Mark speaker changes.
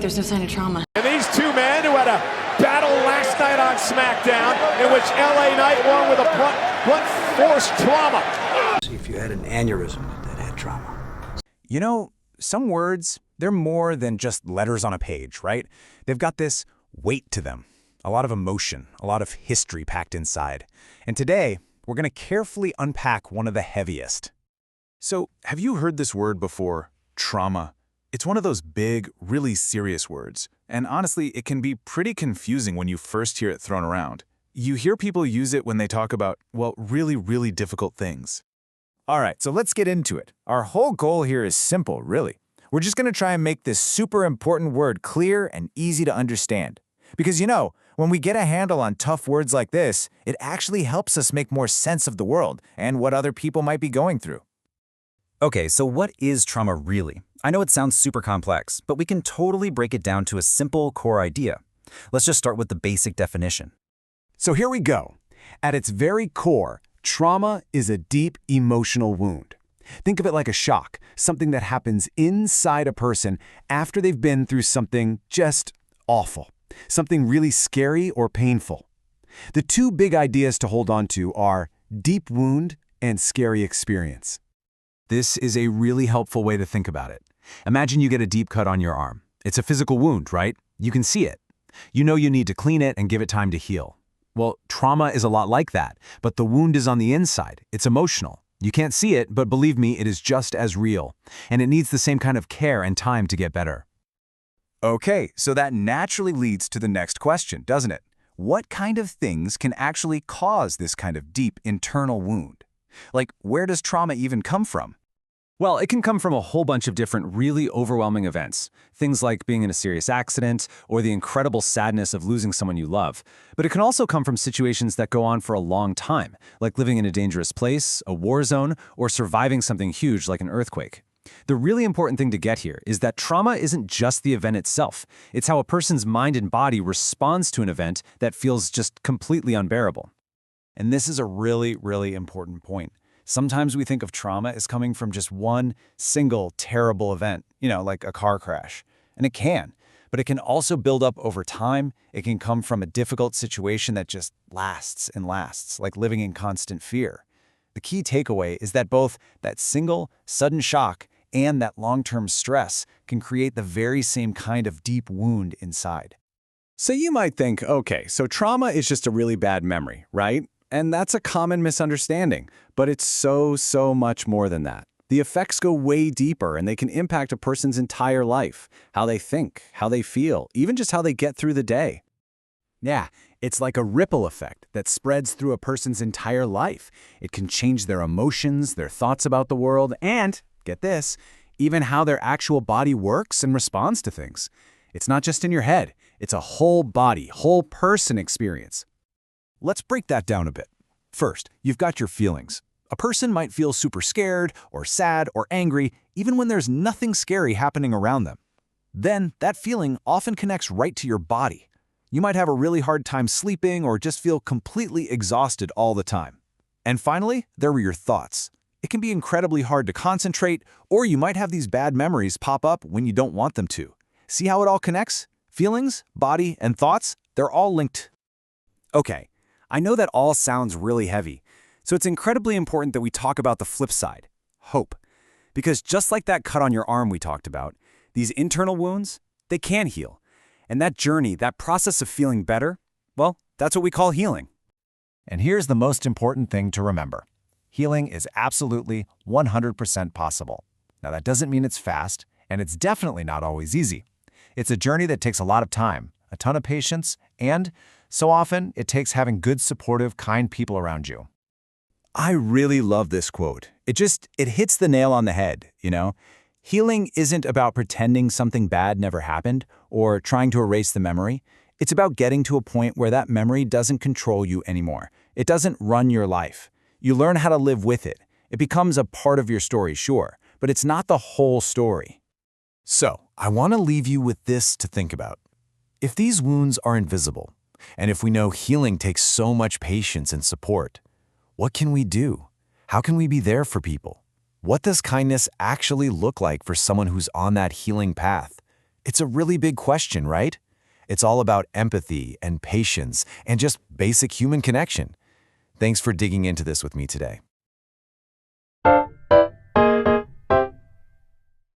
Speaker 1: There's no sign of trauma.
Speaker 2: And these two men who had a battle last night on SmackDown in which LA Knight won with a blunt force trauma.
Speaker 3: See if you had an aneurysm that had trauma.
Speaker 4: You know, some words, they're more than just letters on a page, right? They've got this weight to them, a lot of emotion, a lot of history packed inside. And today, we're going to carefully unpack one of the heaviest. So, have you heard this word before? Trauma. It's one of those big, really serious words. And honestly, it can be pretty confusing when you first hear it thrown around. You hear people use it when they talk about, well, really, really difficult things. All right, so let's get into it. Our whole goal here is simple, really. We're just going to try and make this super important word clear and easy to understand. Because, you know, when we get a handle on tough words like this, it actually helps us make more sense of the world and what other people might be going through.
Speaker 5: Okay, so what is trauma really? I know it sounds super complex, but we can totally break it down to a simple core idea. Let's just start with the basic definition.
Speaker 4: So here we go. At its very core, trauma is a deep emotional wound. Think of it like a shock, something that happens inside a person after they've been through something just awful, something really scary or painful. The two big ideas to hold on to are deep wound and scary experience. This is a really helpful way to think about it. Imagine you get a deep cut on your arm. It's a physical wound, right? You can see it. You know you need to clean it and give it time to heal. Well, trauma is a lot like that, but the wound is on the inside. It's emotional. You can't see it, but believe me, it is just as real. And it needs the same kind of care and time to get better. Okay, so that naturally leads to the next question, doesn't it? What kind of things can actually cause this kind of deep internal wound? Like, where does trauma even come from? Well, it can come from a whole bunch of different really overwhelming events. Things like being in a serious accident or the incredible sadness of losing someone you love. But it can also come from situations that go on for a long time, like living in a dangerous place, a war zone, or surviving something huge like an earthquake. The really important thing to get here is that trauma isn't just the event itself. It's how a person's mind and body responds to an event that feels just completely unbearable. And this is a really, really important point. Sometimes we think of trauma as coming from just one single terrible event, like a car crash. And it can, but it can also build up over time. It can come from a difficult situation that just lasts and lasts, like living in constant fear. The key takeaway is that both that single, sudden shock and that long-term stress can create the very same kind of deep wound inside. So you might think, okay, so trauma is just a really bad memory, right? And that's a common misunderstanding, but it's so much more than that. The effects go way deeper and they can impact a person's entire life, how they think, how they feel, even just how they get through the day. Yeah, it's like a ripple effect that spreads through a person's entire life. It can change their emotions, their thoughts about the world, and, get this, even how their actual body works and responds to things. It's not just in your head, it's a whole body, whole person experience. Let's break that down a bit. First, you've got your feelings. A person might feel super scared or sad or angry even when there's nothing scary happening around them. Then, that feeling often connects right to your body. You might have a really hard time sleeping or just feel completely exhausted all the time. And finally, there are your thoughts. It can be incredibly hard to concentrate, or you might have these bad memories pop up when you don't want them to. See how it all connects? Feelings, body, and thoughts, they're all linked. Okay. I know that all sounds really heavy, so it's incredibly important that we talk about the flip side, hope. Because just like that cut on your arm we talked about, these internal wounds, they can heal. And that journey, that process of feeling better, well, that's what we call healing. And here's the most important thing to remember. Healing is absolutely 100% possible. Now that doesn't mean it's fast, and it's definitely not always easy. It's a journey that takes a lot of time, a ton of patience, and so often, it takes having good, supportive, kind people around you. I really love this quote. It hits the nail on the head, Healing isn't about pretending something bad never happened or trying to erase the memory. It's about getting to a point where that memory doesn't control you anymore. It doesn't run your life. You learn how to live with it. It becomes a part of your story, sure, but it's not the whole story. So, I want to leave you with this to think about. If these wounds are invisible, and if we know healing takes so much patience and support, what can we do? How can we be there for people? What does kindness actually look like for someone who's on that healing path?
Speaker 1: It's a really big question, right? It's all about empathy and patience and just basic human connection. Thanks for digging into this with me today.